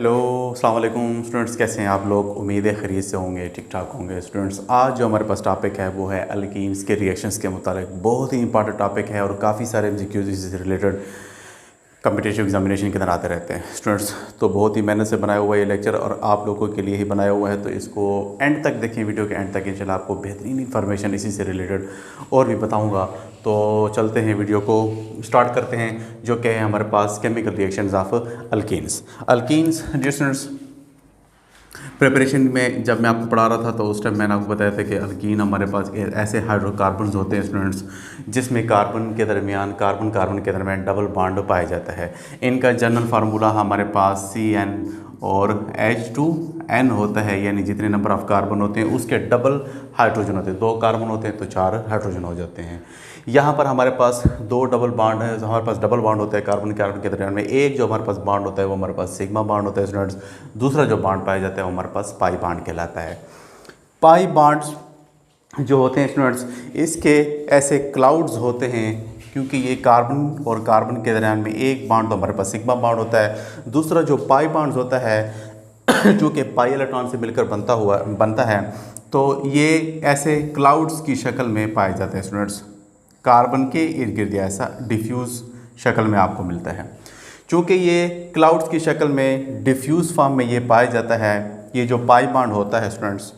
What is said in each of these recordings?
Hello अस्सलाम वालेकुम students, कैसे हैं आप लोग। उम्मीद है खैरियत से होंगे, ठीक ठाक होंगे। स्टूडेंट्स, आज जो हमारे पास टॉपिक है वो है अल्कीन्स के रिएक्शंस के मुतालिक। बहुत ही इंपॉर्टेंट टॉपिक है और काफ़ी सारे एमसीक्यूज इससे रिलेटेड कम्पिटिटिव एग्जामिनेशन के अंदर आते रहते हैं स्टूडेंट्स। तो बहुत ही मेहनत से बनाया हुआ ये लेक्चर और आप लोगों के लिए ही बनाया हुआ है, तो इसको एंड तक देखें, वीडियो के एंड तक। इंशाल्लाह आपको बेहतरीन इन्फॉर्मेशन इसी से रिलेटेड और भी बताऊंगा। तो चलते हैं, वीडियो को स्टार्ट करते हैं, जो कि है हमारे पास chemical reactions of alkenes. Alkenes जो स्टूडेंट्स प्रिपरेशन में जब मैं आपको पढ़ा रहा था तो उस टाइम मैंने आपको बताया था कि अल्कीन हमारे पास ऐसे हाइड्रोकार्बन्स होते हैं स्टूडेंट्स, जिसमें कार्बन कार्बन के दरमियान डबल बॉन्ड पाया जाता है। इनका जनरल फार्मूला हमारे पास CN और H2N होता है, यानी जितने नंबर ऑफ़ कार्बन होते हैं उसके डबल हाइड्रोजन होते हैं। 2 कार्बन होते हैं तो 4 हाइड्रोजन हो जाते हैं। यहाँ पर हमारे पास 2 डबल बॉन्ड है, हमारे पास डबल बॉन्ड होता है कार्बन के दरमियान में। एक जो हमारे पास बॉन्ड होता है वो हमारे पास सिग्मा बॉन्ड होता है स्टूडेंट्स। दूसरा जो बॉन्ड पाया जाता है वो हमारे पास पाई बॉन्ड कहलाता है। पाई बॉन्ड्स जो होते हैं स्टूडेंट्स, इसके ऐसे क्लाउड्स होते हैं, क्योंकि ये कार्बन और कार्बन के दरमियान में एक बॉन्ड तो हमारे पास सिग्मा बॉन्ड होता है। दूसरा जो पाई बॉन्ड होता है जो कि पाई इलेक्ट्रॉन से मिलकर बनता है, तो ये ऐसे क्लाउड्स की शक्ल में पाए जाते हैं स्टूडेंट्स। कार्बन के इर्द गिर्द ऐसा डिफ्यूज़ शक्ल में आपको मिलता है। चूँकि ये क्लाउड्स की शक्ल में डिफ्यूज़ फॉर्म में ये पाया जाता है, ये जो पाई बॉन्ड होता है स्टूडेंट्स,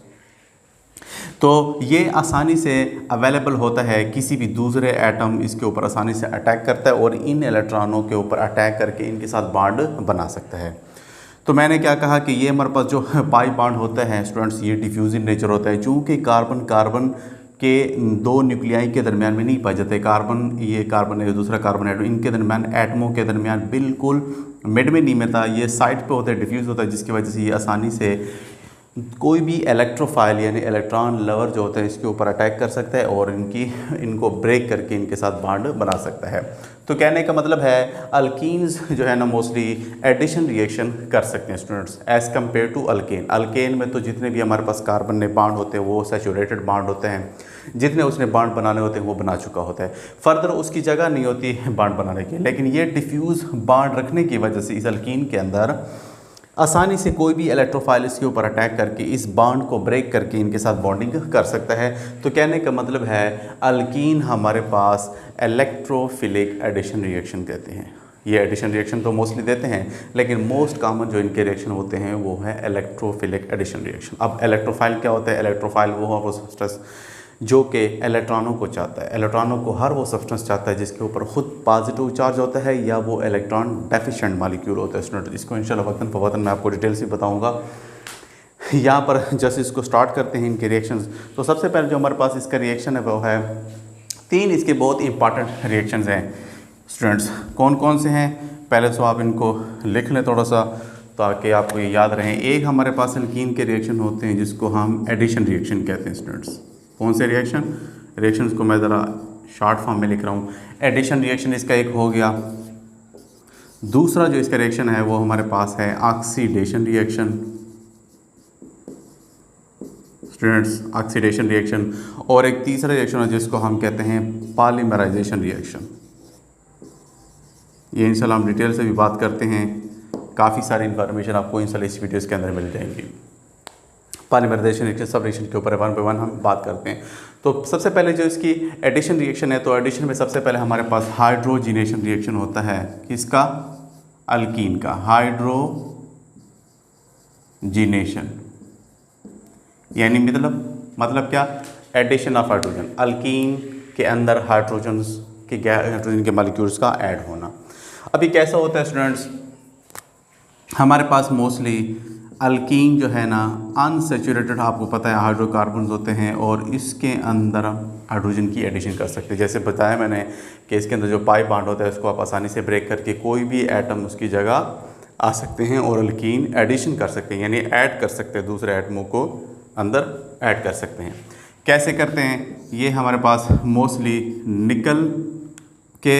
तो ये आसानी से अवेलेबल होता है। किसी भी दूसरे एटम इसके ऊपर आसानी से अटैक करता है और इन इलेक्ट्रॉनों के ऊपर अटैक करके इनके साथ बॉन्ड बना सकता है। तो मैंने क्या कहा कि ये हमारे पास जो पाई बॉन्ड होता है स्टूडेंट्स, ये डिफ्यूज़ इन नेचर होता है। चूँकि कार्बन के 2 न्यूक्लियाई के दरमियान में नहीं पाए जाते। ये कार्बन है, दूसरा कार्बन है, इनके दरमियान एटमों के दरमियान बिल्कुल मिड में नहीं मिलता, ये साइड पे होता है, डिफ्यूज़ होता है, जिसकी वजह से ये आसानी से कोई भी इलेक्ट्रोफाइल यानी इलेक्ट्रॉन लवर जो होता है इसके ऊपर अटैक कर सकता है और इनको ब्रेक करके इनके साथ बॉन्ड बना सकता है। तो कहने का मतलब है अल्कीन्स जो है ना मोस्टली एडिशन रिएक्शन कर सकते हैं students, as compare to alkane. Alkane में तो जितने भी हमारे पास कार्बन ने बॉन्ड होते हैं वो सैचुरेटेड बॉन्ड होते हैं, जितने उसने बॉन्ड बनाने होते हैं वो बना चुका होता है, फर्दर उसकी जगह नहीं होती बॉन्ड बनाने की। लेकिन ये डिफ्यूज़ बॉन्ड रखने की वजह से इस अल्कीन के अंदर आसानी से कोई भी इलेक्ट्रोफाइल इसके ऊपर अटैक करके इस बॉन्ड को ब्रेक करके इनके साथ बॉन्डिंग कर सकता है। तो कहने का मतलब है अल्कीन हमारे पास इलेक्ट्रोफिलिक एडिशन रिएक्शन कहते हैं। ये एडिशन रिएक्शन तो मोस्टली देते हैं, लेकिन मोस्ट कॉमन जो इनके रिएक्शन होते हैं वो है इलेक्ट्रोफिलिक एडिशन रिएक्शन। अब इलेक्ट्रोफाइल क्या होता है? इलेक्ट्रोफाइल वो सब्सटेंस जो कि इलेक्ट्रॉनों को चाहता है, इलेक्ट्रॉनों को हर वो सब्सटेंस चाहता है जिसके ऊपर ख़ुद पॉजिटिव चार्ज होता है या वो इलेक्ट्रॉन डेफिशिएंट मॉलिक्यूल होता है स्टूडेंट। इसको इंशाल्लाह वक्तन फ़वक्तन मैं आपको डिटेल से बताऊंगा। यहाँ पर जैसे इसको स्टार्ट करते हैं इनके रिएक्शंस, तो सबसे पहले जो हमारे पास इसका रिएक्शन है वो है 3 इसके बहुत इंपॉर्टेंट रिएक्शंस हैं स्टूडेंट्स। कौन कौन से हैं पहले तो आप इनको लिख लें थोड़ा सा, ताकि आपको ये याद रहें। एक हमारे पास अल्कीन के रिएक्शन होते हैं जिसको हम एडिशन रिएक्शन कहते हैं स्टूडेंट्स। कौन से रिएक्शंस को मैं ज़रा शॉर्ट फॉर्म में लिख रहा हूँ। एडिशन रिएक्शन इसका एक हो गया। दूसरा जो इसका रिएक्शन है वो हमारे पास है oxidation reaction students, oxidation reaction. और एक तीसरा रिएक्शन है जिसको हम कहते हैं पॉलीमराइजेशन रिएक्शन। ये इंशाल्लाह हम डिटेल से भी बात करते हैं, काफ़ी सारी इन्फॉर्मेशन आपको इंशाल्लाह इस वीडियोज़ के अंदर मिल जाएंगी। पॉलीमराइजेशन रिएक्शन सब रिएक्शन के ऊपर 1 बाय 1 हम बात करते हैं। तो सबसे पहले जो इसकी एडिशन रिएक्शन है, तो एडिशन में सबसे पहले हमारे पास हाइड्रोजिनेशन रिएक्शन होता है। किसका? अल्कीन का। हाइड्रोजिनेशन यानी मतलब क्या? Addition of hydrogen. अल्कीन के अंदर हाइड्रोजन के मॉलिक्यूल्स का ऐड होना। अभी कैसा होता है स्टूडेंट्स, हमारे पास मोस्टली अल्कीन जो है ना अनसैचुरेटेड, आपको पता है हाइड्रोकार्बन्स होते हैं और इसके अंदर हाइड्रोजन की एडिशन कर सकते हैं। जैसे बताया मैंने कि इसके अंदर जो पाई बॉन्ड होता है उसको आप आसानी से ब्रेक करके कोई भी एटम उसकी जगह आ सकते हैं और अल्कीन एडिशन कर सकते हैं, यानी ऐड कर सकते हैं, दूसरे एटमों को अंदर ऐड कर सकते हैं। कैसे करते हैं? ये हमारे पास मोस्टली निकल के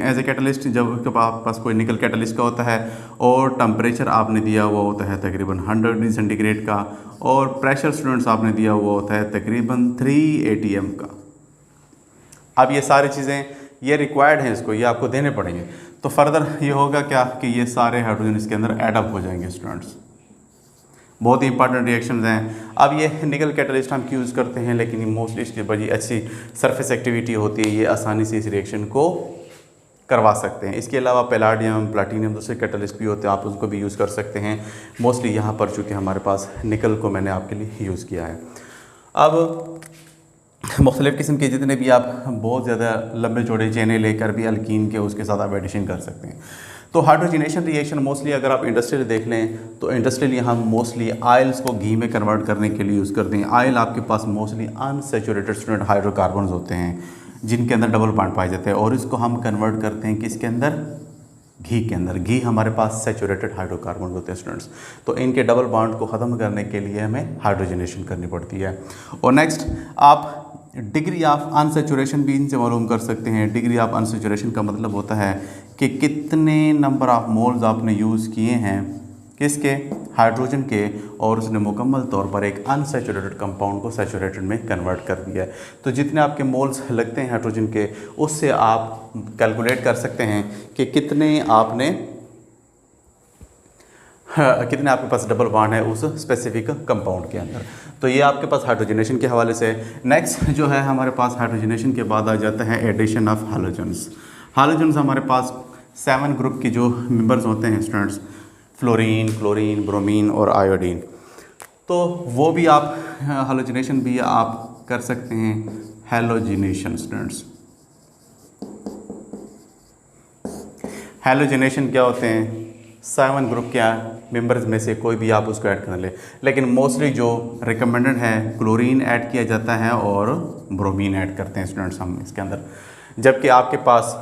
एज ए कैटलिस्ट, जब उसके पास कोई निकल कैटलिस्ट का होता है और टेम्परेचर आपने दिया हुआ होता है तकरीबन 100 डिग्री सेंटीग्रेड का, और प्रेशर स्टूडेंट्स आपने दिया हुआ होता है तकरीबन 3 atm का। अब ये सारी चीज़ें ये रिक्वायर्ड हैं, इसको ये आपको देने पड़ेंगे। तो फर्दर ये होगा क्या कि ये सारे हाइड्रोजन इसके अंदर ऐड अप हो जाएंगे स्टूडेंट्स। बहुत ही इंपॉर्टेंट रिएक्शंस हैं। अब ये निकल कैटलिस्ट हम क्यों यूज़ करते हैं, लेकिन मोस्टली इसकी बड़ी अच्छी सरफेस एक्टिविटी होती है, ये आसानी से इस रिएक्शन को करवा सकते हैं। इसके अलावा पैलाडियम, प्लैटिनम दूसरे कैटलिस्ट भी होते हैं, आप उसको भी यूज़ कर सकते हैं। मोस्टली यहाँ पर चूँकि हमारे पास निकल को मैंने आपके लिए यूज़ किया है। अब मुख्तलिफ़ किस्म के जितने भी आप बहुत ज़्यादा लंबे चौड़े चेने लेकर भी अल्कीन के उसके साथ आप एडिशन कर सकते हैं। तो हाइड्रोजनेशन रिएक्शन मोस्टली अगर आप इंडस्ट्रियल देख लें तो इंडस्ट्रियल हम मोस्टली आयल्स को घी में कन्वर्ट करने के लिए यूज़ करते हैं। आयल आपके पास मोस्टली अनसैचुरेटेड स्टूडेंट हाइड्रोकार्बन्स होते हैं जिनके अंदर डबल बॉन्ड पाए जाते हैं, और इसको हम कन्वर्ट करते हैं किसके अंदर, घी के अंदर। घी हमारे पास सैचुरेटेड हाइड्रोकार्बन होते हैं स्टूडेंट्स, तो इनके डबल बॉन्ड को ख़त्म करने के लिए हमें हाइड्रोजनेशन करनी पड़ती है। और नेक्स्ट आप डिग्री ऑफ अनसैचुरेशन भी इनसे मालूम कर सकते हैं। डिग्री ऑफ अनसैचुरेशन का मतलब होता है कि कितने नंबर ऑफ मोल्स आपने यूज़ किए हैं किसके, हाइड्रोजन के, और उसने मुकम्मल तौर पर एक अनसैचुरेटेड कंपाउंड को सैचुरेटेड में कन्वर्ट कर दिया है। तो जितने आपके मोल्स लगते हैं हाइड्रोजन के, उससे आप कैलकुलेट कर सकते हैं कि कितने आपके पास डबल बॉन्ड है उस स्पेसिफिक कंपाउंड के अंदर। तो ये आपके पास हाइड्रोजनेशन के हवाले से। नेक्स्ट जो है हमारे पास हाइड्रोजनेशन के बाद आ जाता है एडिशन ऑफ हैलोजन्स। हैलोजन्स हमारे पास 7 ग्रुप की जो मेंबर्स होते हैं स्टूडेंट्स, फ्लोरीन, क्लोरीन, ब्रोमीन और आयोडीन, तो वो भी आप हैलोजनेशन भी आप कर सकते हैं। हैलोजनेशन स्टूडेंट्स, हैलोजनेशन क्या होते हैं, 7 ग्रुप के मेंबर्स में से कोई भी आप उसको ऐड कर लें, लेकिन मोस्टली जो रिकमेंडेड है क्लोरीन ऐड किया जाता है और ब्रोमीन ऐड करते हैं स्टूडेंट्स हम इसके अंदर। जबकि आपके पास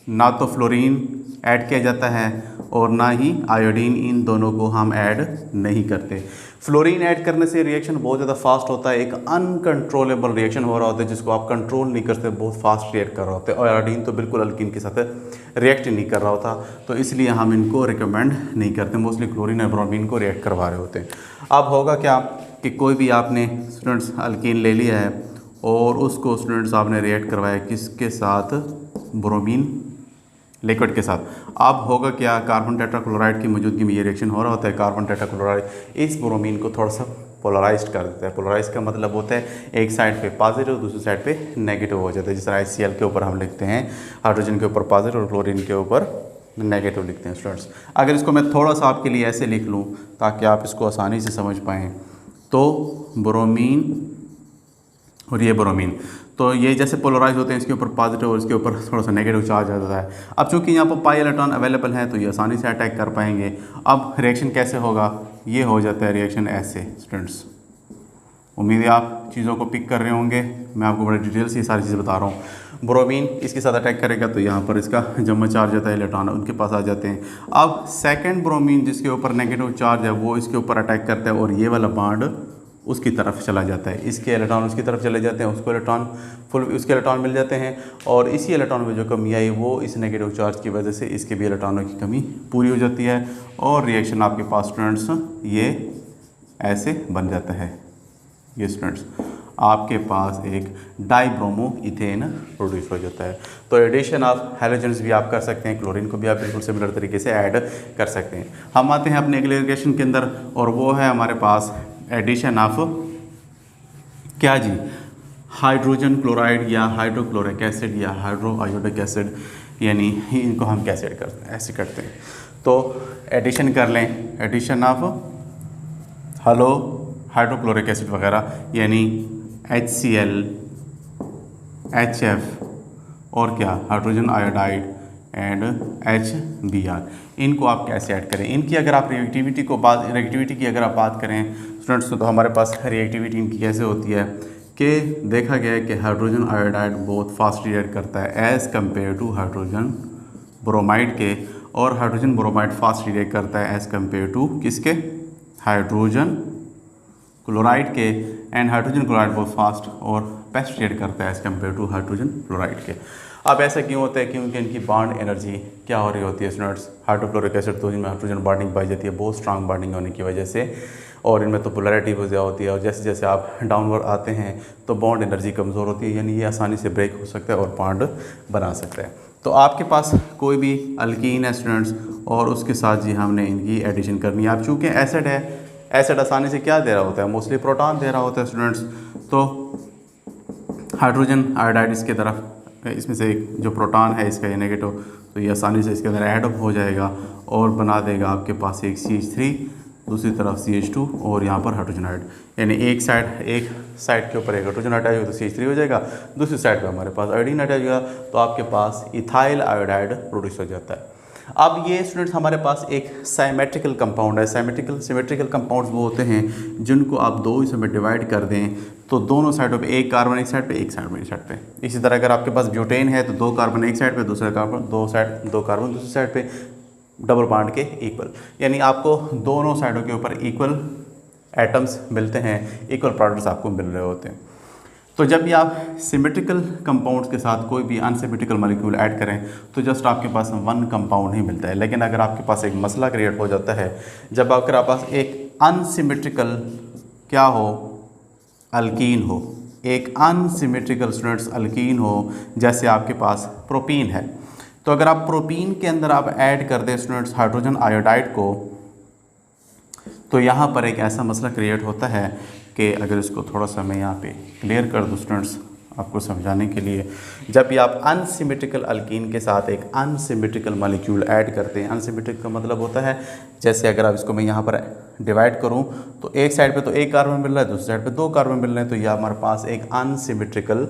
ना तो फ्लोरीन ऐड किया जाता है और ना ही आयोडीन, इन दोनों को हम ऐड नहीं करते। फ्लोरीन ऐड करने से रिएक्शन बहुत ज़्यादा फास्ट होता है, एक अनकंट्रोलेबल रिएक्शन हो रहा होता है जिसको आप कंट्रोल नहीं करते, बहुत फास्ट रिएक्ट कर रहा होता है। और आयोडीन तो बिल्कुल अल्कीन के साथ रिएक्ट नहीं कर रहा होता, तो इसलिए हम इनको रिकमेंड नहीं करते। मोस्टली क्लोरीन और ब्रोमीन को रिएक्ट करवा रहे होते हैं। अब होगा क्या कि कोई भी आपने स्टूडेंट्स अल्कीन ले लिया है और उसको स्टूडेंट्स आपने रिएक्ट करवाया किसके साथ, ब्रोमीन लिक्विड के साथ। अब होगा क्या, कार्बन टेट्राक्लोराइड की मौजूदगी में ये रिएक्शन हो रहा होता है। कार्बन टेट्राक्लोराइड इस ब्रोमीन को थोड़ा सा पोलराइज्ड कर देता है। पोलराइज का मतलब होता है एक साइड पे पॉजिटिव, दूसरी साइड पे नेगेटिव हो जाता है। जिस तरह HCl के ऊपर हम लिखते हैं हाइड्रोजन के ऊपर पॉजिटिव और क्लोरीन के ऊपर नेगेटिव लिखते हैं स्टूडेंट्स। अगर इसको मैं थोड़ा सा आपके लिए ऐसे लिख लूँ ताकि आप इसको आसानी से समझ पाएँ, तो ब्रोमीन और ये ब्रोमीन, तो ये जैसे पोलराइज होते हैं, इसके ऊपर पॉजिटिव और इसके ऊपर थोड़ा सा नेगेटिव चार्ज आ जाता है। अब चूंकि यहाँ पर पाई इलेक्ट्रॉन अवेलेबल है तो ये आसानी से अटैक कर पाएंगे। अब रिएक्शन कैसे होगा, ये हो जाता है रिएक्शन ऐसे स्टूडेंट्स। उम्मीद है आप चीज़ों को पिक कर रहे होंगे, मैं आपको बड़े डिटेल से ये सारी चीज़ें बता रहा हूँ। ब्रोमीन इसके साथ अटैक करेगा तो यहाँ पर इसका जमा चार्ज आता है, इलेक्ट्रॉन उनके पास आ जाते हैं। अब सेकेंड ब्रोमीन जिसके ऊपर नेगेटिव चार्ज है वो इसके ऊपर अटैक करता है और ये वाला बॉन्ड उसकी तरफ चला जाता है, इसके इलेक्ट्रॉन उसकी तरफ चले जाते हैं, उसको इलेक्ट्रॉन उसके इलेक्ट्रॉन मिल जाते हैं, और इसी इलेक्ट्रॉन में जो कमी आई वो इस नेगेटिव चार्ज की वजह से इसके भी इलेक्ट्रॉनों की कमी पूरी हो जाती है और रिएक्शन आपके पास स्टूडेंट्स ये ऐसे बन जाता है। ये स्टूडेंट्स आपके पास एक डाइब्रोमो इथेन प्रोड्यूस हो जाता है। तो एडिशन ऑफ हैलोजेंस भी आप कर सकते हैं, क्लोरीन को भी आप बिल्कुल सिमिलर तरीके से ऐड कर सकते हैं। हम आते हैं अपने अगले रिएक्शन के अंदर और वो है हमारे पास एडिशन ऑफ क्या जी, हाइड्रोजन क्लोराइड या हाइड्रोक्लोरिक एसिड या हाइड्रो आयोडिक एसिड, यानी इनको हम कैसे ऐसे करते हैं। तो एडिशन कर लें, addition of halo hydrochloric acid वगैरह, यानी HCl, HF और क्या हाइड्रोजन आयोडाइड एंड HBr, इनको आप कैसे ऐड करें। इनकी अगर आप रिएक्टिविटी की अगर आप बात करें स्टूडेंट्स तो हमारे पास रिएक्टिविटी इनकी कैसे होती है कि देखा गया है कि हाइड्रोजन आयोडाइड बहुत फास्ट रिएक्ट करता है as compare to hydrogen bromide के, और हाइड्रोजन ब्रोमाइड फास्ट रिएक्ट करता है एज़ कम्पेयर टू किसके, हाइड्रोजन क्लोराइड के। एंड हाइड्रोजन क्लोराइड बहुत फास्ट और बेस्ट रिएक्ट करता है as compare to hydrogen fluoride के। अब ऐसा क्यों होता है? क्योंकि इनकी बॉन्ड एनर्जी क्या हो रही होती है स्टूडेंट्स? हाइड्रोक्लोरिक एसिड तो इनमें हाइड्रोजन बॉन्डिंग पाई जाती है बहुत स्ट्रांग बॉन्डिंग होने की वजह से, और इनमें तो पोलैरिटी बहुत ज़्यादा होती है, और जैसे जैसे आप डाउनवर्ड आते हैं तो बॉन्ड एनर्जी कमज़ोर होती है, यानी ये आसानी से ब्रेक हो सकता है और बॉन्ड बना सकता है। तो आपके पास कोई भी अल्कीन है स्टूडेंट्स और उसके साथ जी हमने इनकी एडिशन करनी है। अब चूँकि एसिड है, एसिड आसानी से क्या दे रहा होता है? मोस्टली प्रोटॉन दे रहा होता है स्टूडेंट्स। तो हाइड्रोजन आयोडाइड इसके तरफ, इसमें से एक जो प्रोटॉन है इसका ये नेगेटिव, तो ये आसानी से इसके अंदर ऐड अप हो जाएगा और बना देगा आपके पास एक CH3, दूसरी तरफ CH2 और यहाँ पर हाइड्रोजन आयोड, यानी एक साइड के ऊपर एक हाइड्रोजन अटैच होगा तो CH3 हो जाएगा, दूसरी साइड पे हमारे पास आयोडीन अटैच होगा तो आपके पास इथाइल आयोडाइड प्रोड्यूस हो जाता है। अब ये स्टूडेंट्स हमारे पास एक सिमेट्रिकल कंपाउंड है। सिमेट्रिकल कंपाउंड्स वो होते हैं जिनको आप दो हिस्सों में डिवाइड कर दें तो दोनों साइडों पे एक कार्बन एक साइड पे, एक साइड एक साइड पे। इसी तरह अगर आपके पास ब्यूटेन है तो दो कार्बन एक साइड पे, दूसरा कार्बन दो कार्बन दूसरी साइड पे, डबल बॉन्ड के इक्वल, यानी आपको दोनों साइडों के ऊपर इक्वल एटम्स मिलते हैं, इक्वल प्रोडक्ट्स आपको मिल रहे होते हैं। तो जब भी आप सिमेट्रिकल कंपाउंड्स के साथ कोई भी अनसिमेट्रिकल मॉलिक्यूल ऐड करें तो जस्ट आपके पास वन कंपाउंड ही मिलता है। लेकिन अगर आपके पास एक मसला क्रिएट हो जाता है जब आपके पास एक अनसिमेट्रिकल क्या हो, अल्कीन हो, एक अनसिमेट्रिकल स्टूडेंट्स अल्कीन हो, जैसे आपके पास प्रोपीन है। तो अगर आप प्रोपीन के अंदर आप ऐड कर दें स्टूडेंट्स हाइड्रोजन आयोडाइड को, तो यहाँ पर एक ऐसा मसला क्रिएट होता है कि अगर इसको थोड़ा सा मैं यहाँ पे क्लियर कर दूँ स्टूडेंट्स आपको समझाने के लिए, जब भी आप अनसिमेट्रिकल अल्कीन के साथ एक अनसिमेट्रिकल मॉलिक्यूल ऐड करते हैं, अनसिमेट्रिक का मतलब होता है जैसे अगर आप इसको मैं यहाँ पर डिवाइड करूँ तो एक साइड पे तो एक कार्बन मिल रहा है, दूसरी साइड पे दो कार्बन मिल रहे हैं, तो यह हमारे पास एक अनसिमेट्रिकल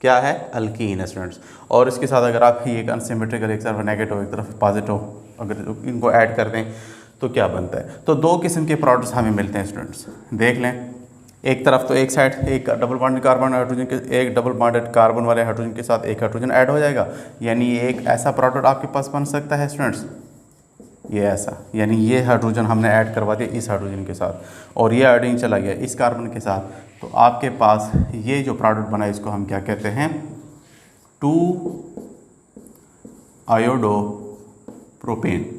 क्या है, अल्कीन है स्टूडेंट्स। और इसके साथ अगर आप ही एक अनसिमेट्रिकल, एक तरफ नेगेटिव एक तरफ पॉजिटिव, अगर इनको ऐड कर दें तो क्या बनता है? तो दो किस्म के प्रोडक्ट्स हमें मिलते हैं स्टूडेंट्स, देख लें। एक तरफ तो एक साइड एक डबल बॉन्डेड कार्बन हाइड्रोजन के, एक डबल बॉन्डेड कार्बन वाले हाइड्रोजन के साथ एक हाइड्रोजन ऐड हो जाएगा, यानी एक ऐसा प्रोडक्ट आपके पास बन सकता है स्टूडेंट्स, ये ऐसा, यानी ये हाइड्रोजन हमने ऐड करवा दिया इस हाइड्रोजन के साथ और ये आयोडीन चला गया इस कार्बन के साथ, तो आपके पास ये जो प्रोडक्ट बना इसको हम क्या कहते हैं, 2 आयोडो प्रोपेन।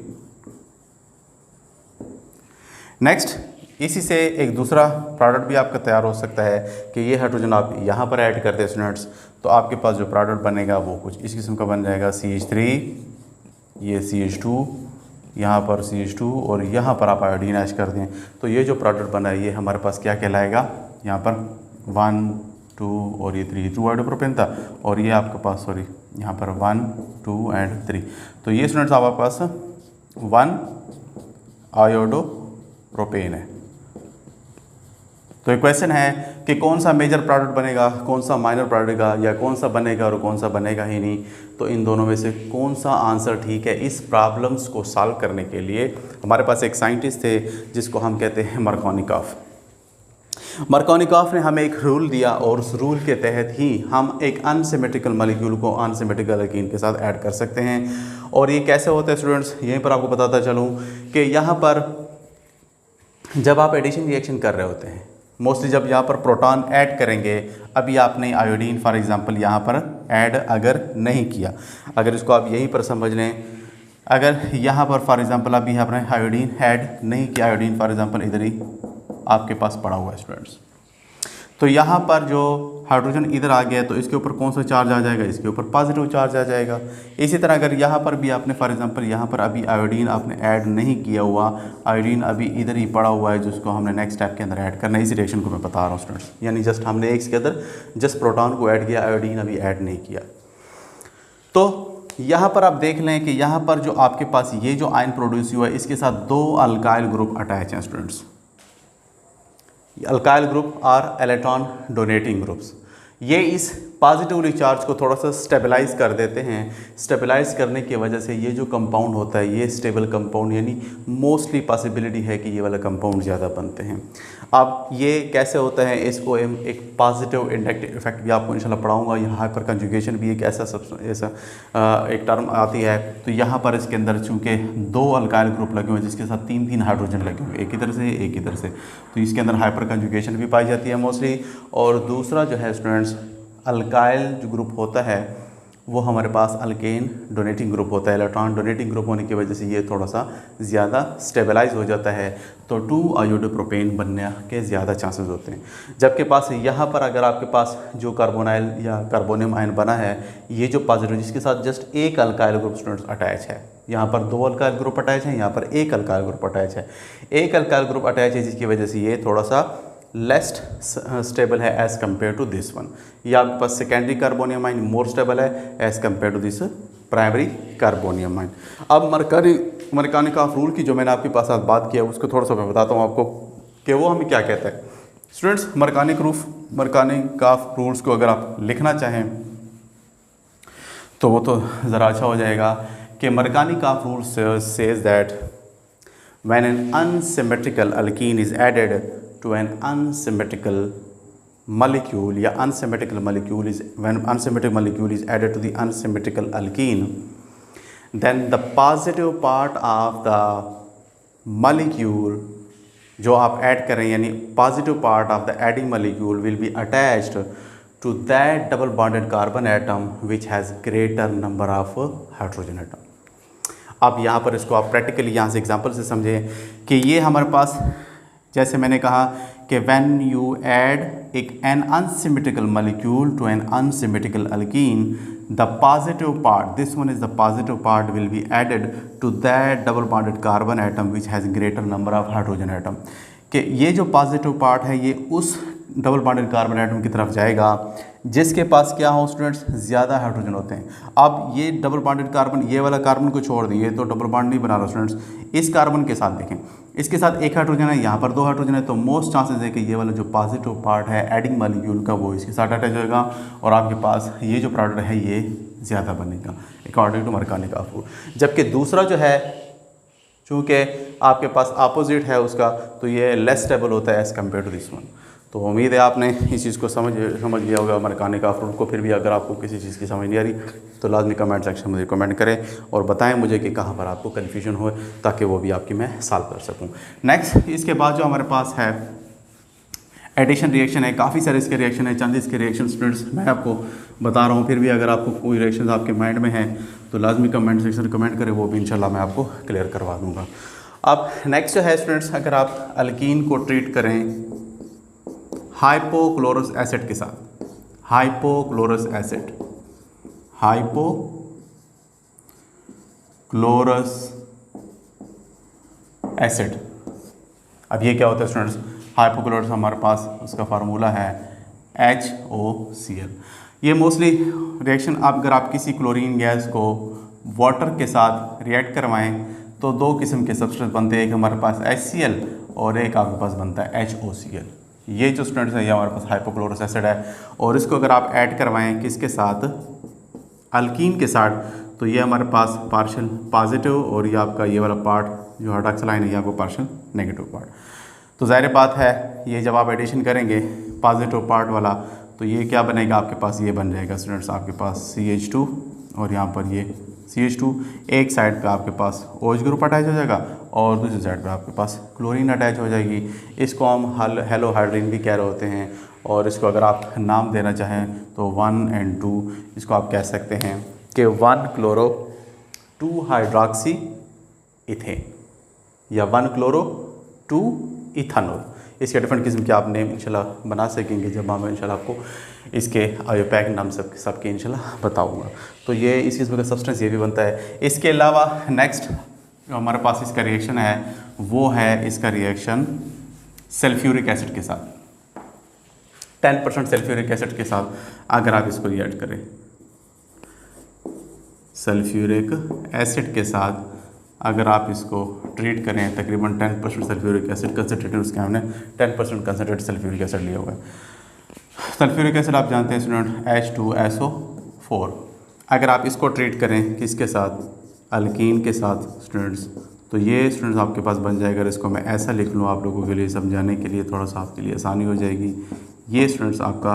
नेक्स्ट इसी से एक दूसरा प्रोडक्ट भी आपका तैयार हो सकता है कि ये हाइड्रोजन आप यहाँ पर ऐड करते हैं स्टूडेंट्स, तो आपके पास जो प्रोडक्ट बनेगा वो कुछ इस किस्म का बन जाएगा, CH3, ये CH2, यहाँ पर CH2 और यहाँ पर आप आयोडीन ऐड कर दें, तो ये जो प्रोडक्ट बना है ये हमारे पास क्या कहलाएगा, यहाँ पर 1, 2 और ये 3, 2 आयोडोप्रोपेन था और ये आपके पास सॉरी यहाँ पर 1, 2 एंड 3, तो ये स्टूडेंट्स आपके पास 1 आयोडोप्रोपेन है। तो एक क्वेश्चन है कि कौन सा मेजर प्रोडक्ट बनेगा, कौन सा माइनर प्रोडक्ट बनेगा, या कौन सा बनेगा और कौन सा बनेगा ही नहीं, तो इन दोनों में से कौन सा आंसर ठीक है? इस प्रॉब्लम्स को सॉल्व करने के लिए हमारे पास एक साइंटिस्ट थे जिसको हम कहते हैं मार्कोनिकॉफ। मार्कोनिकॉफ ने हमें एक रूल दिया और उस रूल के तहत ही हम एक अनसिमेट्रिकल मॉलिक्यूल को अनसिमेट्रिकल अल्कीन के साथ ऐड कर सकते हैं। और ये कैसे होता है स्टूडेंट्स, यहीं पर आपको बताता चलूँ कि यहाँ पर जब आप एडिशन रिएक्शन कर रहे होते हैं, मोस्टली जब यहाँ पर प्रोटॉन ऐड करेंगे, अभी आपने आयोडीन फॉर एग्जांपल यहाँ पर ऐड अगर नहीं किया, अगर इसको आप यहीं पर समझ लें, अगर यहाँ पर फॉर एग्जांपल अभी आपने आयोडीन ऐड नहीं किया, आयोडीन फॉर एग्जांपल इधर ही आपके पास पड़ा हुआ है स्टूडेंट्स, तो यहाँ पर जो हाइड्रोजन इधर आ गया तो इसके ऊपर कौन सा चार्ज आ जाएगा, इसके ऊपर पॉजिटिव चार्ज आ जाएगा। इसी तरह अगर यहाँ पर भी आपने फॉर एग्जांपल यहाँ पर अभी आयोडीन आपने ऐड नहीं किया हुआ, आयोडीन अभी इधर ही पड़ा हुआ है जिसको हमने नेक्स्ट स्टेप के अंदर ऐड करना है, इसी रिएक्शन को मैं बता रहा हूँ स्टूडेंट्स, यानी जस्ट हमने एक के अंदर जस्ट प्रोटॉन को ऐड किया, आयोडीन अभी ऐड नहीं किया। तो यहाँ पर आप देख लें कि यहाँ पर जो आपके पास ये जो आयन प्रोड्यूस हुआ है इसके साथ 2 अल्काइल ग्रुप अटैच हैं स्टूडेंट्स। अल्काइल ग्रुप और इलेक्ट्रॉन डोनेटिंग ग्रुप्स, ये इस पॉजिटिवली चार्ज को थोड़ा सा स्टेबलाइज कर देते हैं। स्टेबलाइज करने की वजह से ये जो कंपाउंड होता है ये स्टेबल कंपाउंड, यानी मोस्टली पॉसिबिलिटी है कि ये वाला कंपाउंड ज़्यादा बनते हैं। अब ये कैसे होता है, इसको एक पॉजिटिव इंडायरेक्ट इफेक्ट भी आपको इंशाल्लाह पढ़ाऊंगा। यहाँ हाइपर कंजुगेशन भी एक ऐसा एक टर्म आती है। तो यहाँ पर इसके अंदर चूँकि 2 अल्काइल ग्रुप लगे हुए हैं जिसके साथ 3 हाइड्रोजन लगे हुए हैं, एक इधर से एक इधर से, तो इसके अंदर हाइपर कंजुगेशन भी पाई जाती है मोस्टली। और दूसरा जो है स्टूडेंट्स, अल्काइल जो ग्रुप होता है वो हमारे पास अल्केन डोनेटिंग ग्रुप होता है। इलेक्ट्रॉन डोनेटिंग ग्रुप होने की वजह से ये थोड़ा सा ज़्यादा स्टेबलाइज हो जाता है, तो 2-आयोडोप्रोपेन बनने के ज़्यादा चांसेस होते हैं। जबकि पास यहाँ पर अगर आपके पास जो कार्बोनाइल या कार्बोनियम आयन बना है, ये जो पॉजिटिव जिसके साथ जस्ट एक अल्काइल ग्रुप स्टूडेंट्स अटैच है, यहाँ पर 2 अल्काइल ग्रुप अटैच है, यहाँ पर एक अल्काइल ग्रुप अटैच है। एक अल्काइल ग्रुप अटैच है जिसकी वजह से ये थोड़ा सा लेस्ट स्टेबल है as compare to this one. ये आपके पास secondary carbonium ion more stable है as compare to this primary carbonium ion. अब मरकानिकॉफ रूल की जो मैंने आपके पास बात किया उसको थोड़ा सा मैं बताता हूँ आपको कि वो हमें क्या कहता है। स्टूडेंट्स, मरकानिकॉफ रूल्स को अगर आप लिखना चाहें तो वो तो ज़रा अच्छा हो जाएगा कि Markovnikov rule says that when an unsymmetrical alkene is added to an unsymmetrical molecule, या unsymmetrical molecule is when unsymmetric molecule is added to the unsymmetrical alkene, then the positive part of the molecule जो आप add कर रहे हैं यानी positive part of the adding molecule will be attached to that double bonded carbon atom which has greater number of hydrogen atom। अब यहाँ पर इसको आप प्रैक्टिकली यहाँ से एग्जाम्पल से समझें कि ये हमारे पास, जैसे मैंने कहा कि when you add an unsymmetrical molecule to an unsymmetrical alkene, the positive part, this one is the positive part will be added to that double bonded carbon atom which has greater number of hydrogen atom. कि ये जो positive part है ये उस double bonded carbon atom की तरफ जाएगा जिसके पास क्या हो स्टूडेंट्स, ज़्यादा हाइड्रोजन होते हैं। अब ये डबल बॉन्डेड कार्बन, ये वाला कार्बन को छोड़ दिए तो डबल बॉन्ड नहीं बना रहा स्टूडेंट्स। इस कार्बन के साथ देखें, इसके साथ एक हाइड्रोजन है, यहाँ पर 2 हाइड्रोजन है, तो मोस्ट चांसेस है कि ये वाला जो पॉजिटिव पार्ट है एडिंग मॉलिक्यूल का वो इसके साथ अटैच होगा और आपके पास ये जो प्रोडक्ट है ये ज़्यादा बनेगा अकॉर्डिंग टू मरकानिकॉफ रूल। जबकि दूसरा जो है चूँकि आपके पास अपोजिट है उसका, तो ये लेस स्टेबल होता है as compare to this one. तो उम्मीद है आपने इस चीज़ को समझ लिया होगा मरकानिकॉफ रूल को। फिर भी अगर आपको किसी चीज़ की समझ नहीं आ रही तो लाजमी कमेंट सेक्शन में कमेंट करें और बताएं मुझे कि कहाँ पर आपको कन्फ्यूजन हो, ताकि वो भी आपकी मैं सॉल्व कर सकूँ। नेक्स्ट, इसके बाद जो हमारे पास है एडिशन रिएक्शन है। काफ़ी सारे इसके रिएक्शन है, चंद इसके रिएक्शन स्टूडेंट्स मैं आपको बता रहा हूँ। फिर भी अगर आपको कोई रिएक्शन आपके माइंड में है तो लाजमी कमेंट सेक्शन कमेंट करें, वो भी इंशाल्लाह मैं आपको क्लियर करवा दूँगा। अब नेक्स्ट है स्टूडेंट्स, अगर आप अल्कीन को ट्रीट करें हाइपोक्लोरस एसिड के साथ, हाइपोक्लोरस एसिड, हाइपोक्लोरस एसिड। अब ये क्या होता है स्टूडेंट्स, हाइपोक्लोरस हमारे पास उसका फार्मूला है HOCl। ये मोस्टली रिएक्शन अगर आप किसी क्लोरीन गैस को वाटर के साथ रिएक्ट करवाएं तो 2 किस्म के सब्सटेंस बनते हैं, एक हमारे पास HCl और एक आपके पास बनता है HOCl। ये जो स्टूडेंट्स है ये हमारे पास हाइपोक्लोरस एसिड है और इसको अगर आप ऐड करवाएं किसके साथ, अल्कीन के साथ, तो ये हमारे पास पार्शियल पॉजिटिव और ये आपका ये वाला पार्ट जो हाइड्रॉक्सिल आयन है ये आपको पार्शियल नेगेटिव पार्ट। तो ज़ाहिर बात है ये जब आप एडिशन करेंगे पॉजिटिव पार्ट वाला तो ये क्या बनेगा आपके पास, ये बन जाएगा स्टूडेंट्स आपके पास CH2 और यहाँ पर ये CH2, एक साइड पे आपके पास OH ग्रुप अटैच हो जाएगा और दूसरी साइड पे आपके पास क्लोरीन अटैच हो जाएगी। इसको हम हेलो हाइड्रीन भी कह रहे होते हैं और इसको अगर आप नाम देना चाहें तो 1 और 2 इसको आप कह सकते हैं कि 1 क्लोरो 2 हाइड्रॉक्सी इथेन या 1 क्लोरो 2 इथानॉल। इसके डिफरेंट किस्म के आप नेम इंशाल्लाह बना सकेंगे जब हम इंशाल्लाह आपको इसके आयोपैक नाम सबके इंशाल्लाह बताऊंगा। तो ये इस किस्म का सब्सटेंस ये भी बनता है। इसके अलावा नेक्स्ट हमारे पास इसका रिएक्शन है वो है इसका रिएक्शन सल्फ्यूरिक एसिड के साथ, 10% सल्फ्यूरिक एसिड के साथ अगर आप इसको रिएक्ट करें सल्फ्यूरिक एसिड के साथ अगर आप इसको ट्रीट करें, तकरीबन 10% सल्फ्यूरिक एसिड कंसनट्रेटेड, उसके हमने 10% कंसनट्रेटेड सल्फ्यूरिक एसिड लिया हुआ है। सल्फ्यूरिक एसिड आप जानते हैं स्टूडेंट H2SO4। अगर आप इसको ट्रीट करें किसके साथ, अल्कीन के साथ स्टूडेंट्स, तो तो ये स्टूडेंट्स आपके पास बन जाएगा। अगर इसको मैं ऐसा लिख लूँ आप लोगों के लिए समझाने के लिए, थोड़ा सा आपके लिए आसानी हो जाएगी। ये स्टूडेंट्स आपका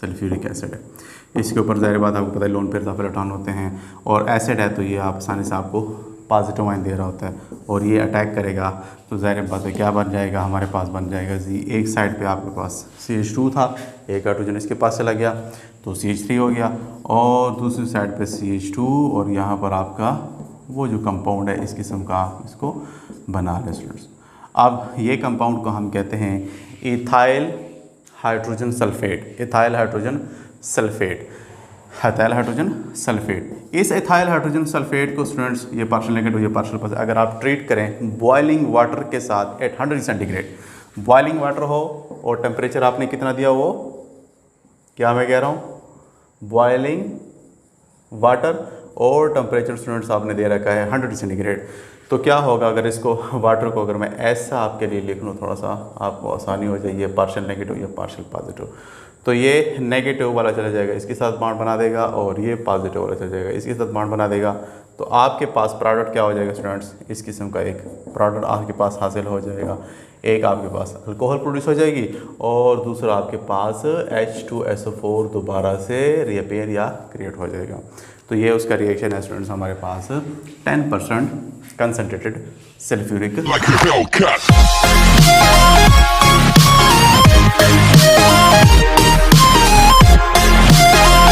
सल्फ्यूरिक एसिड है। इसके ऊपर ज़ाहिर बात आपको पता है लोन पेयर इलेक्ट्रॉन होते हैं, और एसिड है तो ये आप आसानी से आपको पॉजिटिव आयन दे रहा होता है, और ये अटैक करेगा तो ज़ाहिर बात है क्या बन जाएगा, हमारे पास बन जाएगा जी, एक साइड पे आपके पास CH2 था, एक हाइड्रोजन इसके पास चला गया तो CH3 हो गया, और दूसरी साइड पे CH2, और यहाँ पर आपका वो जो कंपाउंड है इस किस्म का आप इसको बना लें स्टूडेंट्स। अब ये कंपाउंड को हम कहते हैं ethyl hydrogen sulphate. Ethyl hydrogen sulphate, ethyl hydrogen sulphate. इस इथाइल हाइड्रोजन सल्फेट को स्टूडेंट्स, ये पार्शियल नेगेटिव, ये पार्शियल पॉजिटिव, अगर आप ट्रीट करें बॉइलिंग वाटर के साथ एट 100 सेंटीग्रेड, बॉइलिंग वाटर हो और टेम्परेचर आपने कितना दिया, वो क्या मैं कह रहा हूँ, बॉइलिंग वाटर और टेम्परेचर स्टूडेंट्स आपने दे रखा है 100 सेंटीग्रेड। तो क्या होगा अगर इसको वाटर को अगर मैं ऐसा आपके लिए लिख लूँ, थोड़ा सा आपको आसानी हो जाए, ये पार्शियल नेगेटिव, ये पार्शियल पॉजिटिव, तो ये नेगेटिव वाला चला जाएगा, इसके साथ बॉन्ड बना देगा, और ये पॉजिटिव वाला चला जाएगा, इसके साथ बॉन्ड बना देगा। तो आपके पास प्रोडक्ट क्या हो जाएगा स्टूडेंट्स, इस किस्म का एक प्रोडक्ट आपके पास हासिल हो जाएगा। एक आपके पास अल्कोहल प्रोड्यूस हो जाएगी, और दूसरा आपके पास H2SO4 दोबारा से रीअपेयर या क्रिएट हो जाएगा। तो ये उसका रिएक्शन है स्टूडेंट्स, हमारे पास 10% कंसनट्रेटेड सल्फ्यूरिक